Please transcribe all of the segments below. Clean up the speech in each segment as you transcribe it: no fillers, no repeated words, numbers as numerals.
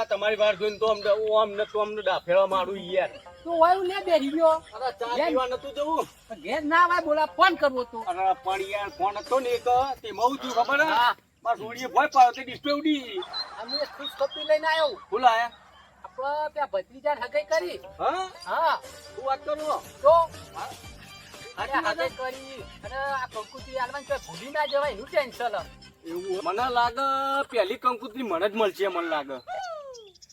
તમારી વાત જોઈને તો અમને ડાફેવા મારું યાર તો વાયુ લે બેહી ગયો. અરે ચા પીવા નતું જવું ઘેર ના આવે બોલા ફોન કરવો તો. અરે પણ યાર ફોન હતો ને એક તે મઉ થયું ખબર હે હા. માર સોડીએ ભોય પાડો તે ડિસ્પ્લે ઉડી અમે ખુશ કપી લઈને આવ્યો. બોલાયા આપણે ત્યાં ભત્રીજાને હગાઈ કરી. હા હા તું વાત કરો તો અરે હગાઈ કરી અને આ કંકુતરી આલવાની કોઈ ભૂલી ના જવાય એનું ટેન્શન. એવું મને લાગે પહેલી કંકુતરી મને જ મળશે મને લાગે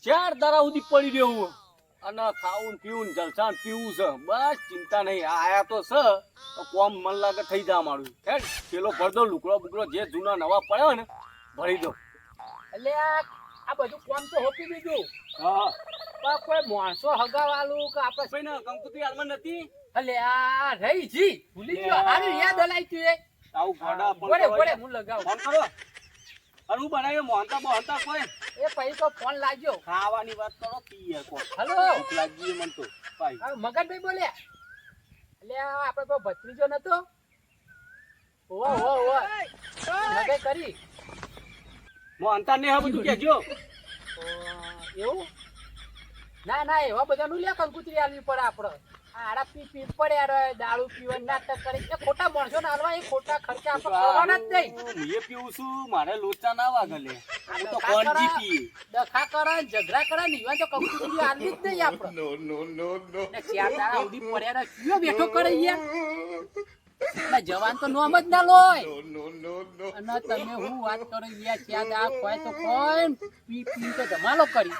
4 દાડા સુધી પડી રહેવું અને ખાવું પીવું જલસા પીવું છે બસ ચિંતા નહીં આયા તો છે તો કોમ મને લાગે થઈ જા મારું હે પેલો ભરદો લુકડો બુકડો જે જૂના નવા પડ્યો ને ભરી દો એટલે આ બધું કોમ તો હોપી દીધું. હા પણ કોઈ માણસો હગાવાલું કે આપણે ભાઈ ને કંકુતરી હાલમાં નથી એટલે આ રહી જી ભૂલી ગયો. આનું યાદ અલાઈ તું એ આવું ગોડા બોલે બોલે હું લગાવું. ફોન કરો અરે હું બનાવ્યો મોહનતા મોહનતા કોઈ એ પછી તો ફોન લાગ્યો. ખાવાની વાત કરો પીએ કો હલો ભૂખ લાગી મન તો ભાઈ મગનભાઈ બોલ્યા એટલે આપણે તો ભત્રીજો નતો. ઓ હગાઈ કરી મોહનતા ને હા બધું કહેજો એવું ના ના એવા બધાનું લે કંકુતરી આલવી પડે આપણે. આડા પી પડ્યા રહે દારૂ પીવાનું નાટક કરે એ ખોટા માણસો ને આલવા એ ખોટા ખર્ચા આપણે કરવાના જ નહીં. હું પીવું છું મારે લોચા ના વાગે લે હું તો કોણજી પીએ ડખા કરે ઝઘડા કરે ને એવા તો કંકુતરી આલવી જ નહીં આપણે. ને ચાર દાડા સુધી પડ્યા રહે કયો બેઠો કરે યાર જવાન તો નોમ જ ના લોય. અને તમે હું વાત કરો યાર ચાર દાડા ખોય તો ખોય પી પી તો ધમાલો કરી.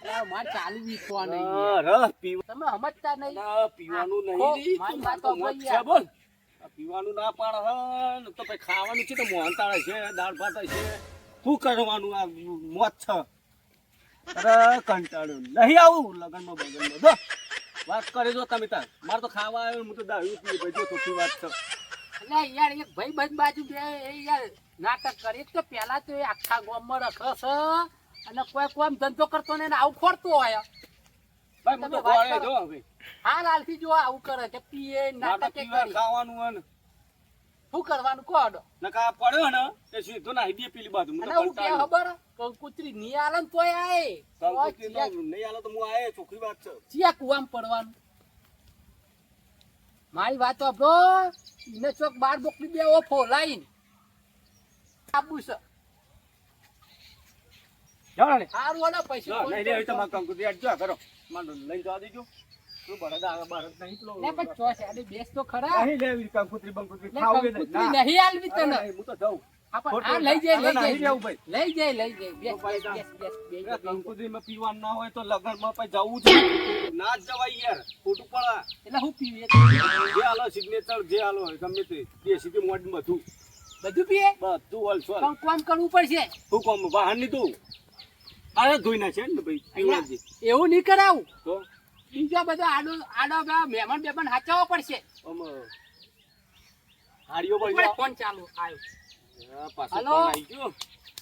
હા માર ચાલુ વીખવા નહીં રસ પીવા તમે સમજતા નહીં. ના પીવાનું નહીં મારી વાત તો મોત ભાઈ છે બોલ આ પીવાનું ના પાડે હે તો પછી ખાવાનું છે તો મોહનતાળ છે દાળ ભાત છે શું કરવાનું આ મોત છે અરે કંટાળ્યો નહીં આવું લગનમાં બગનમાં જો વાત કરી દો તમે તાર મારે તો ખાવા આવ્યો હું તો દારૂ પી બધું તો વાત છે એટલે યાર એક ભાઈ બંધ બાજુ બે એ યાર નાટક કરે. એક તો પેલા તો એ આખા ગામમાં રખસ અને કોઈ કોમ ધંધો કરતો ને આવું ખોરતો હોય. ભાઈ હું તો ગોળે જો હવે હાલ હાલથી જો આવું કરે કે પીએ નાટક કરી ખાવાનું હે ને શું કરવાનું કોડ નકા પડ્યો ને તે સીધો ના હિડીએ પેલી બાજુ હું અને તો હું કે કંટાળ્યો ખબર કંકુતરી ની આલે ને તોય આય કંકુતરી તો નહીં આલો તો હું આયે ચોખ્ખી વાત છે ચિયા કુવામ પડવાનું. મારી વાત આપો એને ચોક બાર બોકડી દેવો ફોલાઈને આપું છે જાવ ને સારું વાળા પૈસા નહીં રે તમાર કંકુતરી આજો કરો માર લઈ જવા દેજો તું બળદ આગળ ભારત નહીં પેલો લે પણ ચોસ આડે બેસ તો ખરા. નહીં લેવી કંકુતરી બંકુતરી લે ખાવું કંકુતરી નહીં આલવી તને. હું તો જાઉં આપણ આ લઈ જાય નહીં રહેવું ભાઈ લઈ જાય બેસ ભાઈ બેસ બેસ બેસ બેસ. કંકુતરીમાં પીવાનું ના હોય તો લગનમાં પછી જવું જોઈએ ના જ જવાય યાર ખોટું પડે એટલે હું પીવે જે હાલો સિગ્નેચર જે હાલો ગમે તે દેશી કે મોડ બધું બધું પીએ બધું હોલસેલ પણ કામ કરવું પડશે. હું કોમ વાહન ની તું અરે ધોઈ ના છે ને ભાઈ પીવડાવજે એવું નહીં કરાવું તો બીજા બધા આડો આડો બધા મહેમાન બેમાન હાચવવા પડશે. આમ હાડીઓ પડે બાડીઓ ફોન ચાલુ આવ્યો. પાછો હલો? ફોન આવી ગયો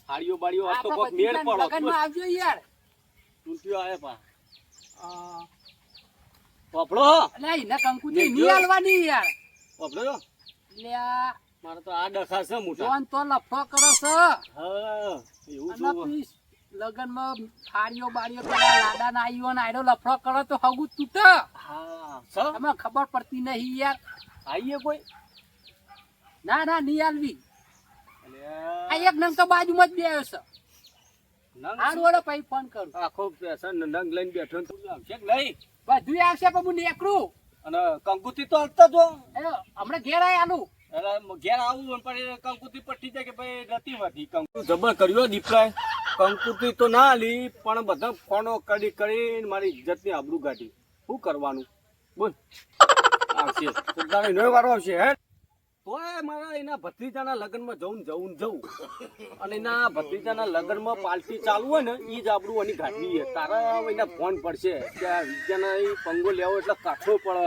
હાડીઓ બાડીઓ આ તો આપણા કોક મેળ ભત્રીજાના પડો લગનમાં આવજો યાર. તૂટ્યો આયા પા અ, પપડો એટલે એને કંકુતરી નહીં આલવાની યાર. પપડો એટલે આ મારે તો આ ડખા છે મોટા જોન તો લફો કરો છે હા એવું અને જો પીસ લગનમાં થાળીઓ બાળીઓ પેલા લાડા ના આવ્યો ને આયરો લફડો કરો તો હગું તૂટે. હા સર તમે ખબર પડતી નહીં યાર. આઈએ કોઈ ના ના નહીં આલવી. અલ્યા આ એક નંગ તો બાજુમાં જ બેઠો છે. નંગ હારું વડે પછી ફોન કરું. આખો પેશન નંગ લઈને બેઠો ને તું આવશે કે નહીં બધું આવશે પણ હું નીકળું. અને કંકુતી તો હલતા જો એ હમણાં ઘેર આય આલું. અરે ઘેર આવું પણ એ કંકુતી પટ્ટી જાય કે ભાઈ નથી વધી કંકુ જબર કર્યો દીપડાએ કંકુતી તો ના આલી પણ બધા ફોનો કરી કરીને મારી ઇજ્જતની આબરૂ કાઢી શું કરવાનું બોલ આવશે પોતાનો એનો વારો આવશે હે તોય મારા એના ભત્રીજાના લગ્નમાં જવું અને એના ભત્રીજાના લગ્નમાં પાર્ટી ચાલુ હોય ને એ જ આબરૂ એની ઘાટવી છે તારા એના ફોન પડશે કે આ વિદ્યાના પંગો લેવો એટલે કાઠો પડે